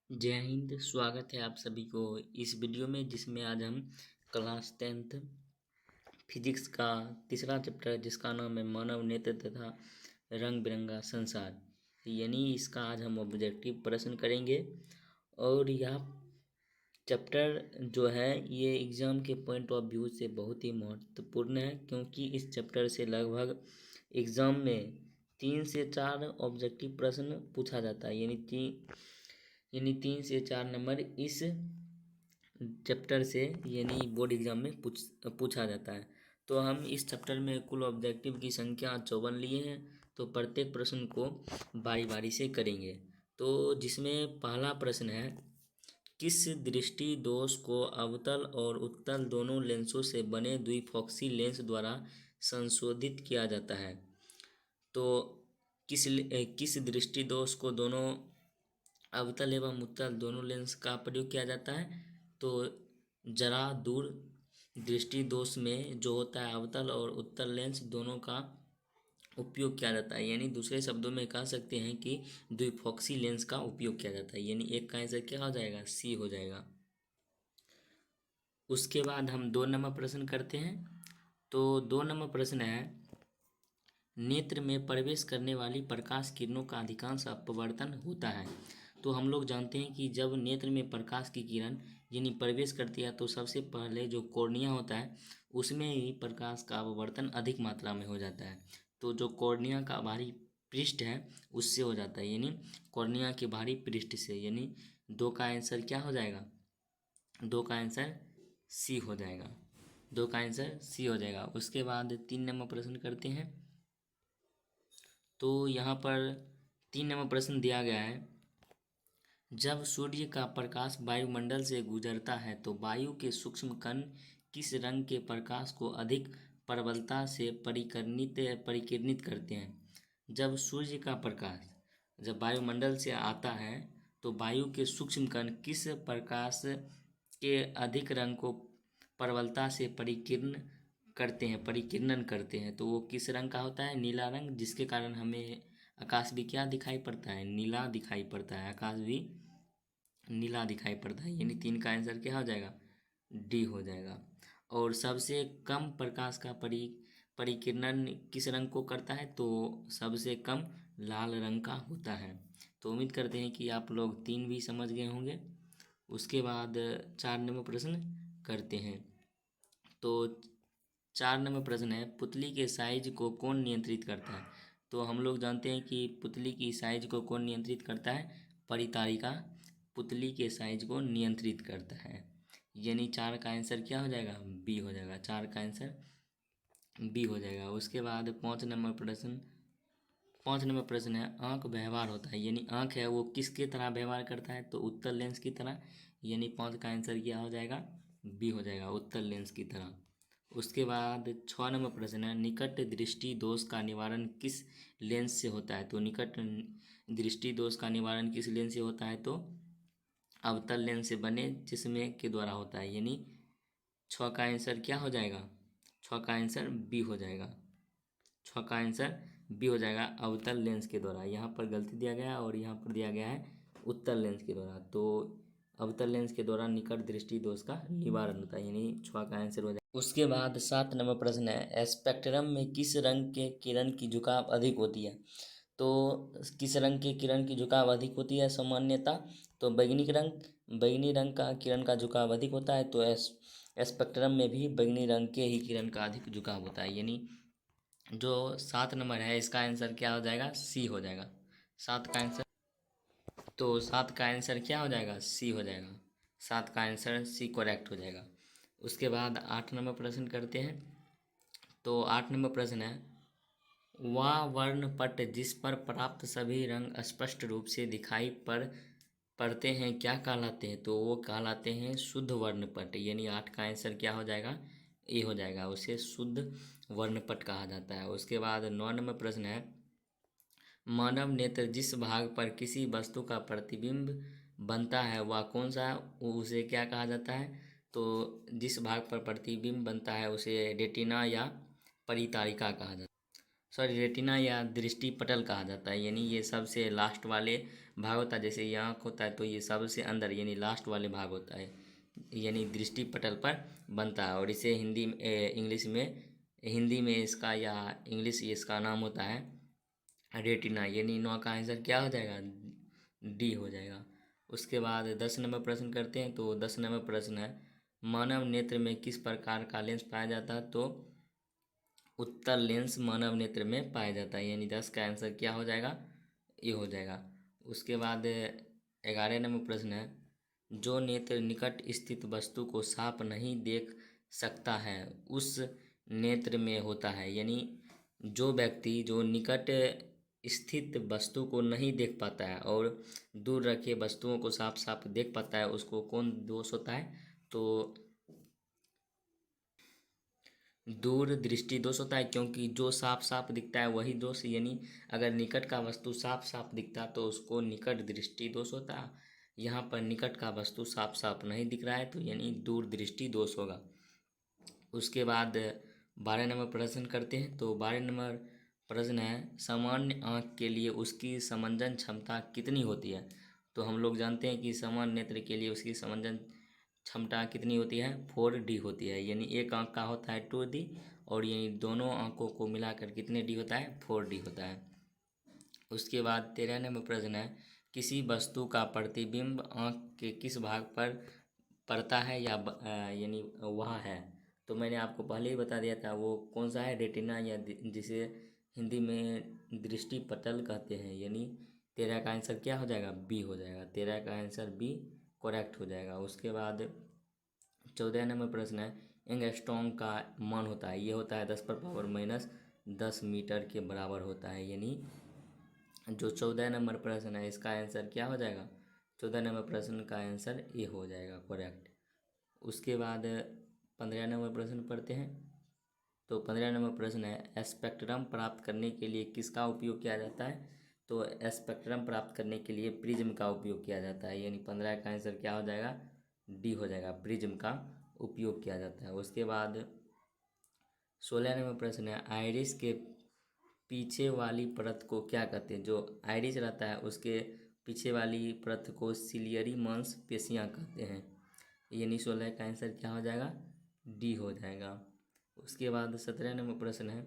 जय हिंद। स्वागत है आप सभी को इस वीडियो में, जिसमें आज हम क्लास 10th फिजिक्स का तीसरा चैप्टर, जिसका नाम है मानव नेत्र तथा रंग बिरंगा संसार, यानी इसका आज हम ऑब्जेक्टिव प्रश्न करेंगे। और यह चैप्टर जो है ये एग्ज़ाम के पॉइंट ऑफ व्यू से बहुत ही महत्वपूर्ण है, क्योंकि इस चैप्टर से लगभग एग्ज़ाम में 3 से 4 ऑब्जेक्टिव प्रश्न पूछा जाता है, यानी 3 से 4 नंबर इस चैप्टर से यानी बोर्ड एग्जाम में पूछा जाता है। तो हम इस चैप्टर में कुल ऑब्जेक्टिव की संख्या 54 लिए हैं, तो प्रत्येक प्रश्न को बारी बारी से करेंगे। तो जिसमें पहला प्रश्न है, किस दृष्टि दोष को अवतल और उत्तल दोनों लेंसों से बने द्विफोक्सी लेंस द्वारा संशोधित किया जाता है। तो किस दृष्टि दोष को दोनों अवतल एवं उत्तल दोनों लेंस का प्रयोग किया जाता है? तो जरा दूर दृष्टि दोष में जो होता है अवतल और उत्तल लेंस दोनों का उपयोग किया जाता है, यानी दूसरे शब्दों में कह सकते हैं कि द्विफोक्सी लेंस का उपयोग किया जाता है, यानी एक का आंसर क्या हो जाएगा? सी हो जाएगा। उसके बाद हम 2 नंबर प्रश्न करते हैं। तो 2 नंबर प्रश्न है, नेत्र में प्रवेश करने वाली प्रकाश किरणों का अधिकांश अपवर्तन होता है। तो हम लोग जानते हैं कि जब नेत्र में प्रकाश की किरण यानी प्रवेश करती है, तो सबसे पहले जो कॉर्निया होता है उसमें ही प्रकाश का अपवर्तन अधिक मात्रा में हो जाता है। तो जो कॉर्निया का बाहरी पृष्ठ है उससे हो जाता है, यानी कॉर्निया के बाहरी पृष्ठ से, यानी 2 का आंसर क्या हो जाएगा? 2 का आंसर सी हो जाएगा। 2 का आंसर सी हो जाएगा। उसके बाद 3 नंबर प्रश्न करते हैं। तो यहाँ पर 3 नंबर प्रश्न दिया गया है, जब सूर्य का प्रकाश वायुमंडल से गुजरता है तो वायु के सूक्ष्म कण किस रंग के प्रकाश को अधिक प्रबलता से परिकिरणित करते हैं? जब सूर्य का प्रकाश जब वायुमंडल से आता है तो वायु के सूक्ष्म कण किस प्रकाश के अधिक रंग को प्रबलता से परिकिरणन करते हैं? तो वो किस रंग का होता है? नीला रंग, जिसके कारण हमें आकाश भी क्या दिखाई पड़ता है? नीला दिखाई पड़ता है। आकाश भी नीला दिखाई पड़ता है, यानी 3 का आंसर क्या हो जाएगा? डी हो जाएगा। और सबसे कम प्रकाश का परिकिरणन किस रंग को करता है? तो सबसे कम लाल रंग का होता है। तो उम्मीद करते हैं कि आप लोग 3 भी समझ गए होंगे। उसके बाद 4 नंबर प्रश्न करते हैं। तो 4 नंबर प्रश्न है, पुतली के साइज को कौन नियंत्रित करता है? तो हम लोग जानते हैं कि पुतली की साइज को कौन नियंत्रित करता है? परितारिका पुतली के साइज को नियंत्रित करता है, यानी 4 का आंसर क्या हो जाएगा? बी हो जाएगा। 4 का आंसर बी हो जाएगा। उसके बाद 5 नंबर प्रश्न है, आँख व्यवहार होता है, यानी आँख है वो किसके तरह व्यवहार करता है? तो उत्तल लेंस की तरह, यानी 5 का आंसर क्या हो जाएगा? बी हो जाएगा, उत्तल लेंस की तरह। उसके बाद 6 नंबर प्रश्न है, निकट दृष्टि दोष का निवारण किस लेंस से होता है? तो निकट दृष्टि दोष का निवारण किस लेंस से होता है? तो अवतल लेंस से बने जिसमें के द्वारा होता है, यानी 6 का आंसर क्या हो जाएगा? 6 का आंसर बी हो जाएगा। 6 का आंसर बी हो जाएगा, अवतल लेंस के द्वारा। यहाँ पर गलती दिया गया है और यहाँ पर दिया गया है उत्तल लेंस के द्वारा। तो अवतल लेंस के द्वारा निकट दृष्टि दोष का निवारण होता है, यानी 6 का आंसर हो जाएगा। उसके बाद 7 नंबर प्रश्न है, स्पेक्ट्रम में किस रंग के किरण की झुकाव अधिक होती है? तो किस रंग के किरण की झुकाव अधिक होती है सामान्यता? तो बैगनी रंग का किरण का झुकाव अधिक होता है। तो स्पेक्ट्रम में भी बैगनी रंग के ही किरण का अधिक झुकाव होता है, यानी जो 7 नंबर है इसका आंसर क्या हो जाएगा? सी हो जाएगा। 7 का आंसर, तो 7 का आंसर क्या हो जाएगा? सी हो जाएगा। 7 का आंसर सी करेक्ट हो जाएगा। उसके बाद 8 नंबर प्रश्न करते हैं। तो 8 नंबर प्रश्न है, वह वर्णपट जिस पर प्राप्त सभी रंग स्पष्ट रूप से दिखाई पड़ते हैं क्या कहलाते हैं? तो वो कहलाते हैं शुद्ध वर्णपट, यानी 8 का आंसर क्या हो जाएगा? ए हो जाएगा। उसे शुद्ध वर्णपट कहा जाता है। उसके बाद 9 नंबर प्रश्न है, मानव नेत्र जिस भाग पर किसी वस्तु का प्रतिबिंब बनता है वह कौन सा उसे क्या कहा जाता है? तो जिस भाग पर प्रतिबिंब बनता है उसे रेटिना या परितारिका कहा जाता है, सॉरी रेटिना या दृष्टि पटल कहा जाता है, यानी ये सबसे लास्ट वाले भाग होता है, जैसे ये आँख होता है तो ये सबसे अंदर यानी लास्ट वाले भाग होता है, यानी दृष्टि पटल पर बनता है। और इसे हिंदी में इसका या इंग्लिश इसका नाम होता है रेटिना, यानी 9 का आंसर क्या हो जाएगा, डी हो जाएगा। उसके बाद 10 नंबर प्रश्न करते हैं। तो 10 नंबर प्रश्न है, मानव नेत्र में किस प्रकार का लेंस पाया जाता है, तो उत्तल लेंस मानव नेत्र में पाया जाता है, यानी 10 का आंसर क्या हो जाएगा, ये हो जाएगा। उसके बाद 11 नंबर प्रश्न है, जो नेत्र निकट स्थित वस्तु को साफ नहीं देख सकता है उस नेत्र में होता है, यानी जो व्यक्ति जो निकट स्थित वस्तु को नहीं देख पाता है और दूर रखे वस्तुओं को साफ साफ देख पाता है उसको कौन दोष होता है, तो दूर दृष्टि दोष होता है, क्योंकि जो साफ साफ दिखता है वही दोष, यानी अगर निकट का वस्तु साफ साफ दिखता तो उसको निकट दृष्टि दोष होता है। यहाँ पर निकट का वस्तु साफ साफ नहीं दिख रहा है तो यानी दूर दृष्टि दोष होगा। उसके बाद 12 नंबर प्रश्न करते हैं। तो 12 नंबर प्रश्न है, सामान्य आँख के लिए उसकी समंजन क्षमता कितनी होती है। तो हम लोग जानते हैं कि सामान्य नेत्र के लिए उसकी समंजन क्षमता कितनी होती है, 4D होती है, यानी एक आँख का होता है 2D और यानी दोनों आँखों को मिलाकर कितने डी होता है, 4D होता है। उसके बाद 13 नंबर प्रश्न है, किसी वस्तु का प्रतिबिंब आँख के किस भाग पर पड़ता है या यानी वहाँ है। तो मैंने आपको पहले ही बता दिया था वो कौन सा है, रेटिना, या जिसे हिंदी में दृष्टि पटल कहते हैं, यानी 13 का आंसर क्या हो जाएगा, बी हो जाएगा। 13 का आंसर बी करेक्ट हो जाएगा। उसके बाद 14 नंबर प्रश्न है, एंगस्ट्रॉम का मान होता है, ये होता है 10⁻⁻10 मीटर के बराबर होता है, यानी जो 14 नंबर प्रश्न है इसका आंसर क्या हो जाएगा, 14 नंबर प्रश्न का आंसर ए हो जाएगा करेक्ट। उसके बाद 15 नंबर प्रश्न पढ़ते हैं। तो 15 नंबर प्रश्न है, स्पेक्ट्रम प्राप्त करने के लिए किसका उपयोग किया जाता है। तो स्पेक्ट्रम प्राप्त करने के लिए प्रिज्म का उपयोग किया जाता है, यानी 15 का आंसर क्या हो जाएगा, डी हो जाएगा, प्रिज्म का उपयोग किया जाता है। उसके बाद 16 नंबर प्रश्न है, आइरिस के पीछे वाली परत को क्या कहते हैं। जो आइरिस रहता है उसके पीछे वाली परत को सिलियरी मांसपेशियाँ कहते हैं, यानी 16 का आंसर क्या हो जाएगा, डी हो जाएगा। उसके बाद 17 नंबर प्रश्न है,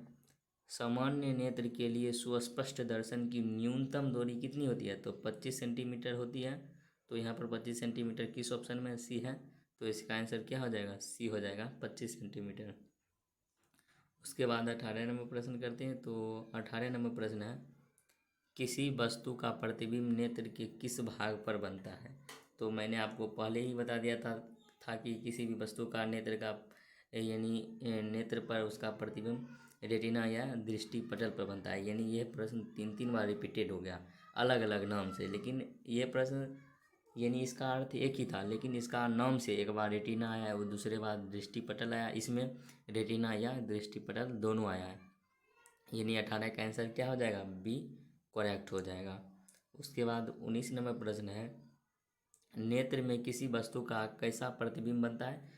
सामान्य नेत्र के लिए सुस्पष्ट दर्शन की न्यूनतम दूरी कितनी होती है। तो 25 सेंटीमीटर होती है। तो यहाँ पर 25 सेंटीमीटर किस ऑप्शन में, सी है, तो इसका आंसर क्या हो जाएगा, सी हो जाएगा, 25 सेंटीमीटर। उसके बाद 18 नंबर प्रश्न करते हैं। तो 18 नंबर प्रश्न है, किसी वस्तु का प्रतिबिंब नेत्र के किस भाग पर बनता है। तो मैंने आपको पहले ही बता दिया था कि किसी भी वस्तु का नेत्र का यानी नेत्र पर उसका प्रतिबिंब रेटिना या दृष्टि पटल पर बनता है, यानी यह प्रश्न 3 बार रिपीटेड हो गया अलग अलग नाम से, लेकिन ये प्रश्न यानी इसका अर्थ एक ही था, लेकिन इसका नाम से एक बार रेटिना आया और दूसरे बार दृष्टि पटल आया, इसमें रेटिना या दृष्टि पटल दोनों आया है, यानी 18 का आंसर क्या हो जाएगा, बी करेक्ट हो जाएगा। उसके बाद 19 नंबर प्रश्न है, नेत्र में किसी वस्तु का कैसा प्रतिबिंब बनता है।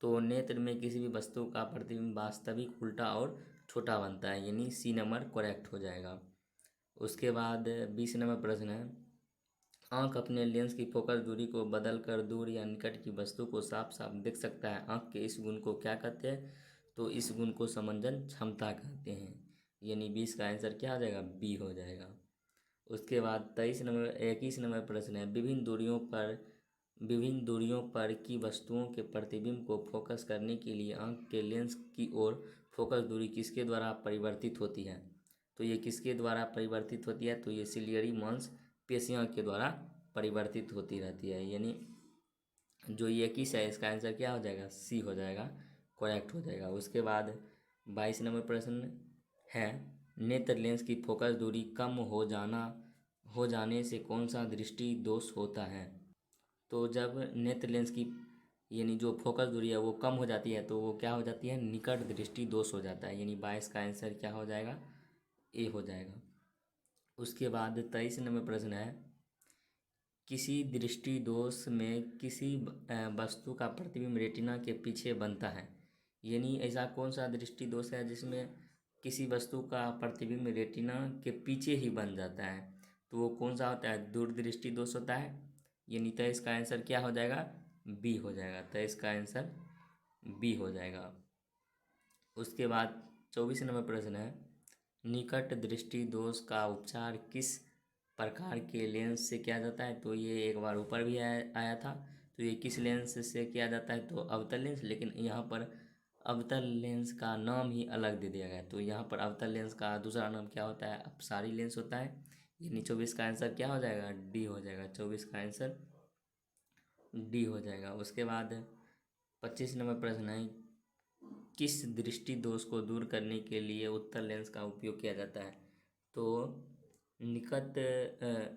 तो नेत्र में किसी भी वस्तु का प्रतिबिंब वास्तविक, उल्टा और छोटा बनता है, यानी सी नंबर करेक्ट हो जाएगा। उसके बाद 20 नंबर प्रश्न है, आँख अपने लेंस की फोकस दूरी को बदल कर दूर या निकट की वस्तु को साफ साफ देख सकता है, आँख के इस गुण को क्या कहते हैं। तो इस गुण को समंजन क्षमता कहते हैं, यानी 20 का आंसर क्या हो जाएगा, बी हो जाएगा। उसके बाद 21 नंबर प्रश्न है, विभिन्न दूरियों पर की वस्तुओं के प्रतिबिंब को फोकस करने के लिए आँख के लेंस की ओर फोकस दूरी किसके द्वारा परिवर्तित होती है। तो ये किसके द्वारा परिवर्तित होती है, तो ये सिलियरी मांसपेशियों के द्वारा परिवर्तित होती रहती है, यानी जो ये 21 है इसका आंसर क्या हो जाएगा, सी हो जाएगा, करेक्ट हो जाएगा। उसके बाद 22 नंबर प्रश्न है, नेत्र लेंस की फोकस दूरी कम हो जाने से कौन सा दृष्टि दोष होता है। तो जब नेत्र लेंस की यानी जो फोकस दूरी है वो कम हो जाती है तो वो क्या हो जाती है, निकट दृष्टि दोष हो जाता है, यानी 22 का आंसर क्या हो जाएगा, ए हो जाएगा। उसके बाद 23 नंबर प्रश्न है, किसी दृष्टि दोष में किसी वस्तु का प्रतिबिंब रेटिना के पीछे बनता है, यानी ऐसा कौन सा दृष्टि दोष है जिसमें किसी वस्तु का प्रतिबिंब रेटिना के पीछे ही बन जाता है। तो वो कौन सा होता है, दूरदृष्टि दोष होता है, यानी तो इसका आंसर क्या हो जाएगा, बी हो जाएगा। तो इसका आंसर बी हो जाएगा। उसके बाद 24 नंबर प्रश्न है, निकट दृष्टि दोष का उपचार किस प्रकार के लेंस से किया जाता है। तो ये एक बार ऊपर भी आया था। तो ये किस लेंस से किया जाता है, तो अवतल लेंस। लेकिन यहाँ पर अवतल लेंस का नाम ही अलग दे दिया गया है। तो यहाँ पर अवतल लेंस का दूसरा नाम क्या होता है, अपसारी लेंस होता है। यानी 24 का आंसर क्या हो जाएगा, डी हो जाएगा। 24 का आंसर डी हो जाएगा। उसके बाद 25 नंबर प्रश्न है, किस दृष्टि दोष को दूर करने के लिए उत्तल लेंस का उपयोग किया जाता है। तो निकट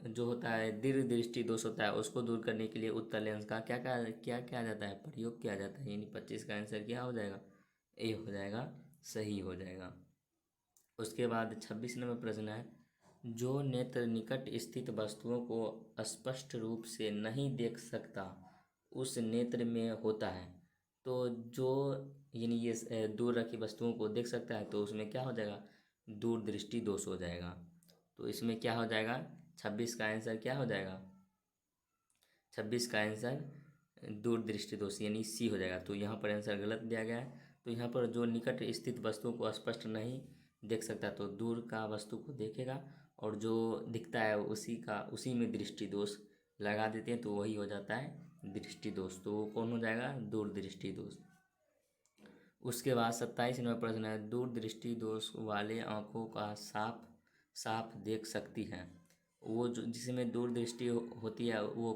जो होता है दीर्घ दृष्टि दोष होता है, उसको दूर करने के लिए उत्तल लेंस का क्या क्या क्या किया जाता है, प्रयोग किया जाता है। यानी 25 का आंसर क्या हो जाएगा, ए हो जाएगा, सही हो जाएगा। उसके बाद 26 नंबर प्रश्न है, जो नेत्र निकट स्थित वस्तुओं को स्पष्ट रूप से नहीं देख सकता उस नेत्र में होता है। तो जो यानी ये दूर रखी वस्तुओं को देख सकता है, तो उसमें क्या हो जाएगा, दूरदृष्टि दोष हो जाएगा। तो इसमें क्या हो जाएगा, 26 का आंसर क्या हो जाएगा, 26 का आंसर दूरदृष्टि दोष यानी सी हो जाएगा। तो यहाँ पर आंसर गलत दिया गया है। तो यहाँ पर जो निकट स्थित वस्तुओं को स्पष्ट नहीं देख सकता, तो दूर का वस्तु को देखेगा, और जो दिखता है उसी में दृष्टि दोष लगा देते हैं, तो वही हो जाता है दृष्टि दोष। तो वो कौन हो जाएगा, दूरदृष्टि दोष। उसके बाद 27 नंबर प्रश्न है, दूरदृष्टि दोष वाले आँखों का साफ साफ देख सकती हैं। वो जो जिसमें दूरदृष्टि होती है, वो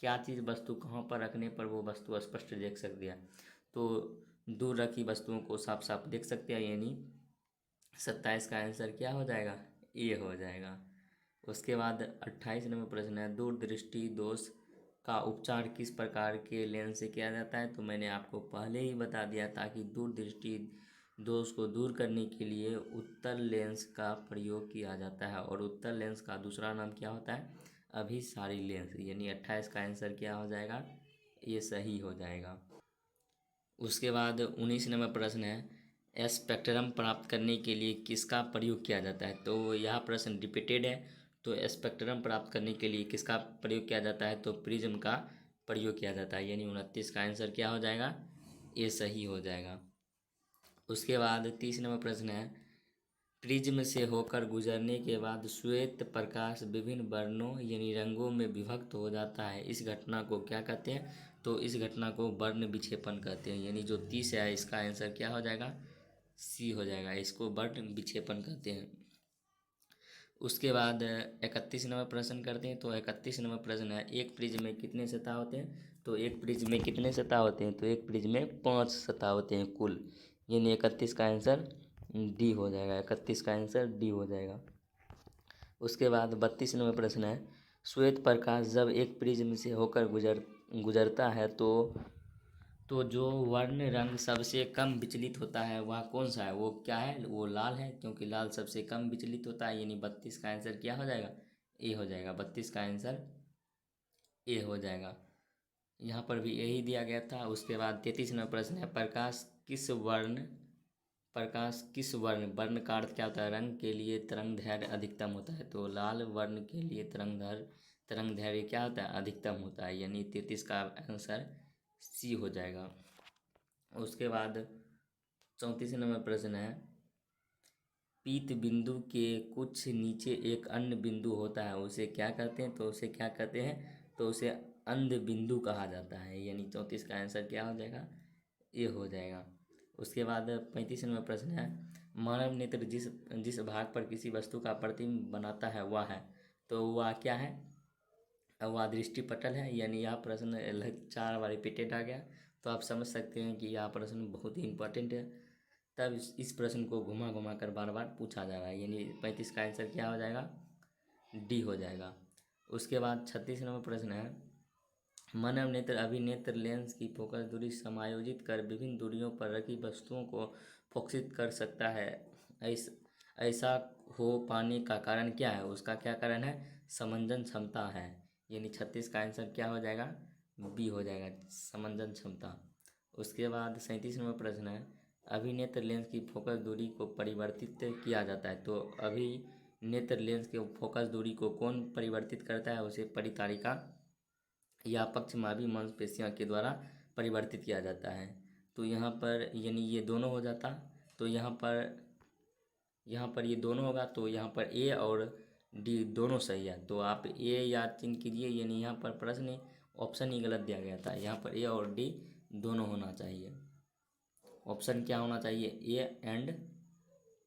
क्या चीज़ वस्तु कहाँ पर रखने पर वो वस्तु स्पष्ट देख सकती है। तो दूर रखी वस्तुओं को साफ साफ देख सकते हैं, यानी 27 का आंसर क्या हो जाएगा, ए हो जाएगा। उसके बाद 28 नंबर प्रश्न है, दूरदृष्टि दोष का उपचार किस प्रकार के लेंस से किया जाता है। तो मैंने आपको पहले ही बता दिया था कि दूरदृष्टि दोष को दूर करने के लिए उत्तल लेंस का प्रयोग किया जाता है, और उत्तल लेंस का दूसरा नाम क्या होता है, अभिसारी लेंस। यानी 28 का आंसर क्या हो जाएगा, ये सही हो जाएगा। उसके बाद 19 नंबर प्रश्न है, स्पेक्ट्रम प्राप्त करने के लिए किसका प्रयोग किया जाता है। तो यह प्रश्न रिपीटेड है। तो स्पेक्ट्रम प्राप्त करने के लिए किसका प्रयोग किया जाता है, तो प्रिज्म का प्रयोग किया जाता है। यानी 29 का आंसर क्या हो जाएगा, ये सही हो जाएगा। उसके बाद 30 नंबर प्रश्न है, प्रिज्म से होकर गुजरने के बाद श्वेत प्रकाश विभिन्न वर्णों यानी रंगों में विभक्त हो जाता है, इस घटना को क्या कहते हैं। तो इस घटना को वर्ण विक्षेपण कहते हैं। यानी जो 30 है, इसका आंसर क्या हो जाएगा, सी हो जाएगा। इसको वर्ण विक्षेपण कहते हैं। उसके बाद 31 नंबर प्रश्न करते हैं। तो 31 नंबर प्रश्न है, एक प्रिज्म में कितने सतह होते हैं। तो एक प्रिज्म में कितने सतह होते हैं, तो एक प्रिज्म में 5 सतह होते हैं कुल। यानी 31 का आंसर डी हो जाएगा। 31 का आंसर डी हो जाएगा। उसके बाद 32 नंबर प्रश्न है, श्वेत प्रकाश जब एक प्रिज्म से होकर गुजरता है, तो जो वर्ण रंग सबसे कम विचलित होता है वह कौन सा है, वो क्या है, वो लाल है, क्योंकि लाल सबसे कम विचलित होता है। यानी 32 का आंसर क्या हो जाएगा, ए हो जाएगा। 32 का आंसर ए हो जाएगा। यहाँ पर भी यही दिया गया था। उसके बाद 33 नंबर प्रश्न है, प्रकाश किस वर्ण का अर्थ क्या होता है, रंग के लिए तरंग दैर्घ्य अधिकतम होता है। तो लाल वर्ण के लिए तरंग दैर्घ्य क्या होता है, अधिकतम होता है। यानी 33 का आंसर सी हो जाएगा। उसके बाद 34 नंबर प्रश्न है, पीत बिंदु के कुछ नीचे एक अन्य बिंदु होता है, उसे क्या कहते हैं। तो उसे क्या कहते हैं, तो उसे अंध बिंदु कहा जाता है। यानी 34 का आंसर क्या हो जाएगा, ये हो जाएगा। उसके बाद 35 नंबर प्रश्न है, मानव नेत्र जिस जिस भाग पर किसी वस्तु का प्रतिबिंब बनाता है वह है। तो वह क्या है, वह दृष्टिपटल है। यानी यह प्रश्न लगभग 4 बार रिपीटेड आ गया। तो आप समझ सकते हैं कि यह प्रश्न बहुत ही इंपॉर्टेंट है। तब इस प्रश्न को घुमा घुमा कर बार बार पूछा जा रहा है। यानी 35 का आंसर क्या हो जाएगा, डी हो जाएगा। उसके बाद 36 नंबर प्रश्न है, मानव नेत्र अभिनेत्र लेंस की फोकस दूरी समायोजित कर विभिन्न दूरियों पर रखी वस्तुओं को फोकसित कर सकता है। ऐसा हो पाने का कारण क्या है, उसका क्या कारण है, समंजन क्षमता है। यानी 36 का आंसर क्या हो जाएगा, बी हो जाएगा, समंजन क्षमता। उसके बाद 37 नंबर प्रश्न है, अभिनेत्र लेंस की फोकस दूरी को परिवर्तित किया जाता है। तो नेत्र लेंस के फोकस दूरी को कौन परिवर्तित करता है? उसे परितारिका या पक्षमार्गी मांसपेशियों के द्वारा परिवर्तित किया जाता है। तो यहाँ पर यानी ये दोनों हो जाता, तो यहाँ पर ये दोनों होगा, तो यहाँ पर ए और डी दोनों सही है। तो आप ए याद चिन्ह कीजिए, यानी यहाँ पर प्रश्न ऑप्शन ही गलत दिया गया था। यहाँ पर ए और डी दोनों होना चाहिए। ऑप्शन क्या होना चाहिए? ए एंड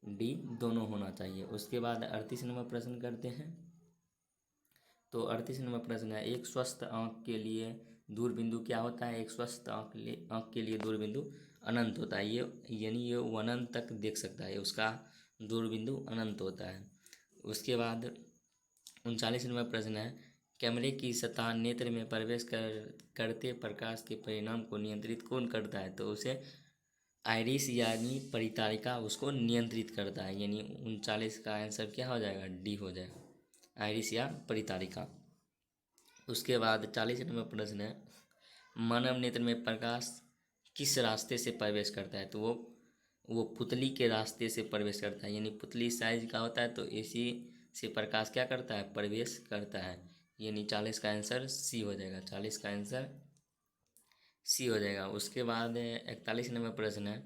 डी दोनों होना चाहिए। उसके बाद 38 नंबर प्रश्न करते हैं। तो 38 नंबर प्रश्न है, एक स्वस्थ आँख के लिए दूरबिंदु क्या होता है? एक स्वस्थ आँख के लिए दूरबिंदु अनंत होता है। ये यानी ये वो अनंत तक देख सकता है, उसका दूरबिंदु अनंत होता है। उसके बाद 39 नंबर प्रश्न है, कैमरे की सतह नेत्र में प्रवेश करते प्रकाश के परिणाम को नियंत्रित कौन करता है? तो उसे आइरिस यानी परितारिका उसको नियंत्रित करता है। यानी 39 का आंसर क्या हो जाएगा? डी हो जाएगा, आइरिस या परितारिका। उसके बाद 40 नंबर प्रश्न है, मानव नेत्र में प्रकाश किस रास्ते से प्रवेश करता है? तो वो पुतली के रास्ते से प्रवेश करता है। यानी पुतली साइज का होता है, तो इसी से प्रकाश क्या करता है? प्रवेश करता है। यानी 40 का आंसर सी हो जाएगा, 40 का आंसर सी हो जाएगा। उसके बाद 41 नंबर प्रश्न है,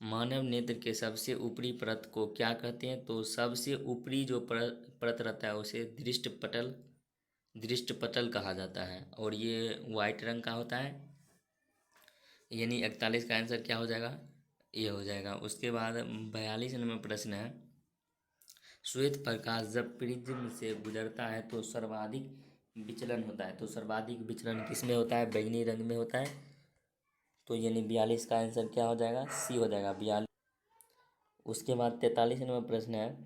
मानव नेत्र के सबसे ऊपरी परत को क्या कहते हैं? तो सबसे ऊपरी जो परत रहता है उसे दृष्ट पटल कहा जाता है, और ये वाइट रंग का होता है। यानी 41 का आंसर क्या हो जाएगा? ये हो जाएगा। उसके बाद 42 नंबर प्रश्न है, श्वेत प्रकाश जब प्रिज्म से गुजरता है तो सर्वाधिक विचलन होता है। तो सर्वाधिक विचलन किस में होता है? बैंगनी रंग में होता है। तो यानी 42 का आंसर क्या हो जाएगा? सी हो जाएगा, 42। उसके बाद 43 नंबर प्रश्न है,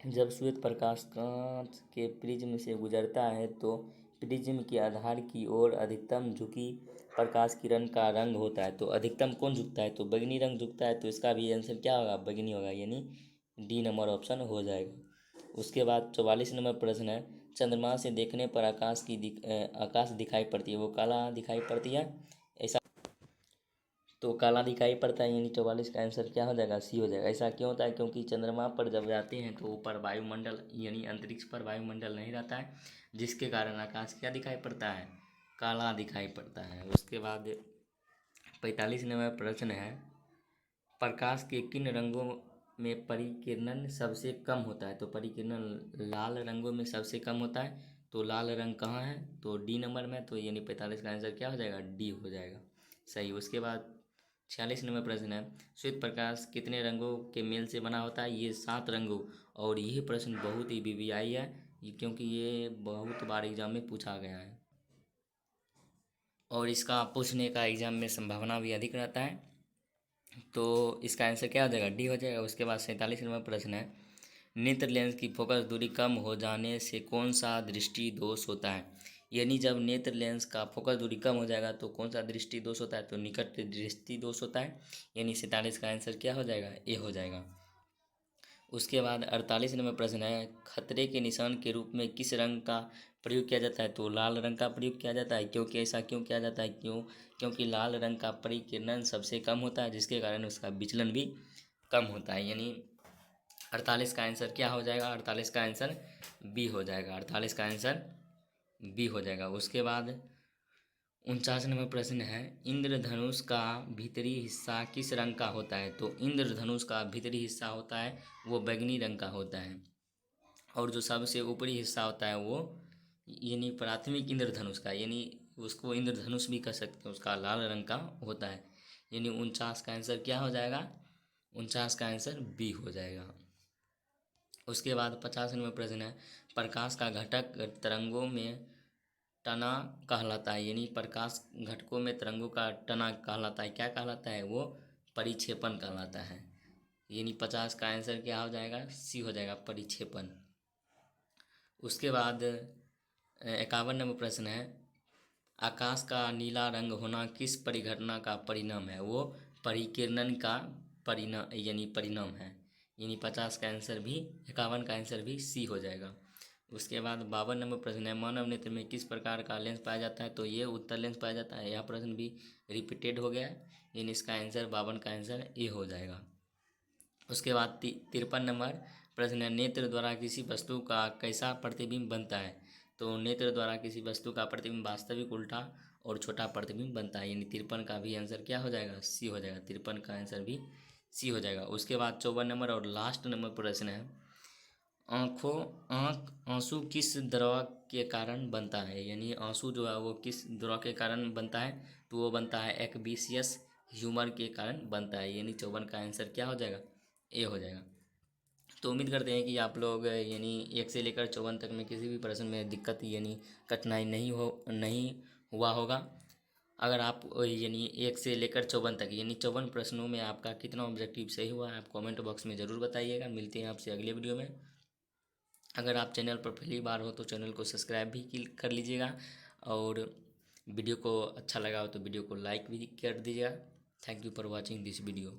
जब श्वेत प्रकाश कांच के प्रिज्म से गुजरता है तो प्रिज्म के आधार की ओर अधिकतम झुकी प्रकाश किरण का रंग होता है। तो अधिकतम कौन झुकता है? तो बैंगनी रंग झुकता है। तो इसका भी आंसर क्या होगा? बैंगनी होगा, यानी डी नंबर ऑप्शन हो जाएगा। उसके बाद 44 नंबर प्रश्न है, चंद्रमा से देखने पर आकाश दिखाई पड़ती है, वो काला दिखाई पड़ती है, ऐसा? तो काला दिखाई पड़ता है, यानी 44 का आंसर क्या हो जाएगा? सी हो जाएगा। ऐसा क्यों होता है? क्योंकि चंद्रमा पर जब जाते हैं तो ऊपर वायुमंडल यानी अंतरिक्ष पर वायुमंडल नहीं रहता है, जिसके कारण आकाश क्या दिखाई पड़ता है? काला दिखाई पड़ता है। उसके बाद 45 नंबर प्रश्न है, प्रकाश के किन रंगों में परिकिरणन सबसे कम होता है? तो परिकिरणन लाल रंगों में सबसे कम होता है। तो लाल रंग कहाँ है? तो डी नंबर में। तो यानी 45 का आंसर क्या हो जाएगा? डी हो जाएगा, सही। उसके बाद 46 नंबर प्रश्न है, श्वेत प्रकाश कितने रंगों के मेल से बना होता है? ये 7 रंगों। और यही प्रश्न बहुत ही वीवीआई है, क्योंकि ये बहुत बार एग्जाम में पूछा गया है, और इसका पूछने का एग्जाम में संभावना भी अधिक रहता है। तो इसका आंसर क्या हो जाएगा? डी हो जाएगा। उसके बाद 47 नंबर प्रश्न है, नेत्र लेंस की फोकस दूरी कम हो जाने से कौन सा दृष्टि दोष होता है? यानी जब नेत्र लेंस का फोकस दूरी कम हो जाएगा तो कौन सा दृष्टि दोष होता है? तो निकट दृष्टि दोष होता है। यानी 47 का आंसर क्या हो जाएगा? ए हो जाएगा। उसके बाद 48 नंबर प्रश्न है, खतरे के निशान के रूप में किस रंग का प्रयोग किया जाता है? तो लाल रंग का प्रयोग किया जाता है। क्योंकि ऐसा क्यों किया जाता है? क्योंकि लाल रंग का परिकिरण सबसे कम होता है, जिसके कारण उसका विचलन भी कम होता है। यानी 48 का आंसर क्या हो जाएगा? 48 का आंसर बी हो जाएगा, 48 का आंसर बी हो जाएगा। उसके बाद 49 नंबर प्रश्न है, इंद्रधनुष का भीतरी हिस्सा किस रंग का होता है? तो इंद्रधनुष का भीतरी हिस्सा होता है वो बैंगनी रंग का होता है, और जो सबसे ऊपरी हिस्सा होता है वो यानी प्राथमिक इंद्रधनुष का, यानी उसको इंद्रधनुष भी कह सकते हैं, उसका लाल रंग का होता है। यानी 49 का आंसर क्या हो जाएगा? 49 का आंसर बी हो जाएगा। उसके बाद 50 नंबर प्रश्न है, प्रकाश का घटक तरंगों में तना कहलाता है। यानी प्रकाश घटकों में तरंगों का तना कहलाता है, क्या कहलाता है? वो परिक्षेपण कहलाता है। यानी 50 का आंसर क्या हो जाएगा? सी हो जाएगा, परिक्षेपण। उसके बाद 51 नंबर प्रश्न है, आकाश का नीला रंग होना किस परिघटना का परिणाम है? वो परिकिरणन का परिणाम यानी परिणाम है। यानी 50 का आंसर भी 51 का आंसर भी सी हो जाएगा। उसके बाद 52 नंबर प्रश्न है, मानव नेत्र में किस प्रकार का लेंस पाया जाता है? तो ये उत्तल लेंस पाया जाता है। यह प्रश्न भी रिपीटेड हो गया है, यानी इसका आंसर 52 का आंसर ए हो जाएगा। उसके बाद 53 नंबर, प्रश्न है, नेत्र द्वारा किसी वस्तु का कैसा प्रतिबिंब बनता है? तो नेत्र द्वारा किसी वस्तु का प्रतिबिंब वास्तविक, उल्टा और छोटा प्रतिबिंब बनता है। यानी 53 का भी आंसर क्या हो जाएगा? सी हो जाएगा। 53 का आंसर भी सी हो जाएगा। उसके बाद 54 नंबर और लास्ट नंबर प्रश्न है, आंसू किस द्रव के कारण बनता है? यानी आंसू जो है वो किस द्रव के कारण बनता है? तो वो बनता है एक्वियस ह्यूमर के कारण बनता है। यानी 54 का आंसर क्या हो जाएगा? ए हो जाएगा। तो उम्मीद करते हैं कि आप लोग यानी 1 से लेकर 54 तक में किसी भी प्रश्न में दिक्कत यानी कठिनाई नहीं हुआ होगा। अगर आप यानी 1 से लेकर 54 तक यानी 54 प्रश्नों में आपका कितना ऑब्जेक्टिव सही हुआ है, आप कमेंट बॉक्स में ज़रूर बताइएगा। मिलते हैं आपसे अगले वीडियो में। अगर आप चैनल पर पहली बार हो तो चैनल को सब्सक्राइब भी कर लीजिएगा, और वीडियो को अच्छा लगा हो तो वीडियो को लाइक भी कर दीजिएगा। Thank you for watching this video.